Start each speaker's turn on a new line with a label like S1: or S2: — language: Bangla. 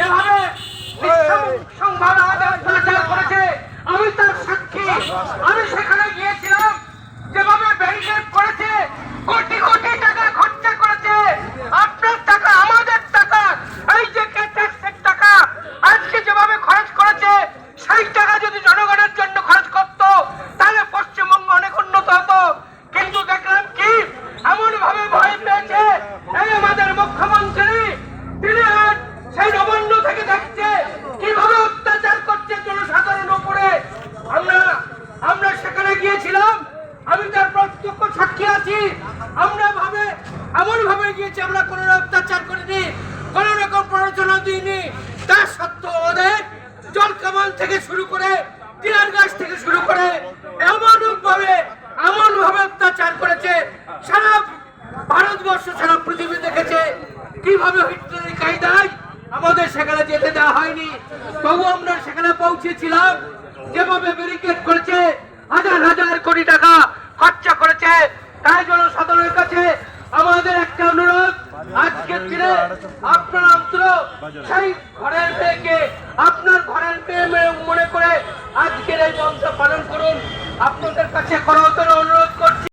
S1: এভাবে সংবাদ আমাদের অত্যাচার করেছে। আমি তার সাক্ষী। আমি সেখানে গিয়েছিলাম, যেভাবে ব্যারিকেড করেছে, কোটি কোটি টাকা খরচা করেছে, আপনার টাকা আমাদের টাকা, এই যে ট্যাক্সের টাকা আজকে যেভাবে খরচ করেছে, সেই টাকা যদি জনগণের জন্য খরচ করত তাহলে পশ্চিমবঙ্গ অনেক উন্নত হতো। কিন্তু দেখলাম কি এমন ভাবে ভয় পেয়েছে এই আমাদের মুখ্যমন্ত্রী, তিনি আজ সেই নবান্ন থেকে দেখছে কিভাবে অত্যাচার করছে জনসাধারণ উপরে। আমরা সেখানে গিয়েছিলাম, আমি তার প্রত্যক্ষ সাক্ষী আছি। আমরা এমন ভাবে গিয়েছি, আমরা কোন অত্যাচার করিনি, কোন রকম প্ররোচনা দিইনি। তা সত্ত্বেও আমাদের জল কামান থেকে শুরু করে টিয়ার গাছ থেকে শুরু করে এমন ভাবে অত্যাচার করেছে। সারা ভারতবর্ষ, সারা পৃথিবী দেখেছে কিভাবে হিটলারের কায়দায় আমাদের সেখানে যেতে দেওয়া হয়নি। তবু আমরা সেখানে পৌঁছেছিলাম। যেভাবে ব্যারিকেড করেছে, হাজার হাজার কোটি টাকা খরচা করেছে। তাই জনসাধারণের কাছে আমাদের একটা অনুরোধ, আজকের দিনে আপনার অন্তর সেই ঘরের মেয়েকে আপনার ঘরের মেয়ে মনে করে আজকের এই বন্ধ পালন করুন। আপনাদের কাছে করতর অনুরোধ করছি।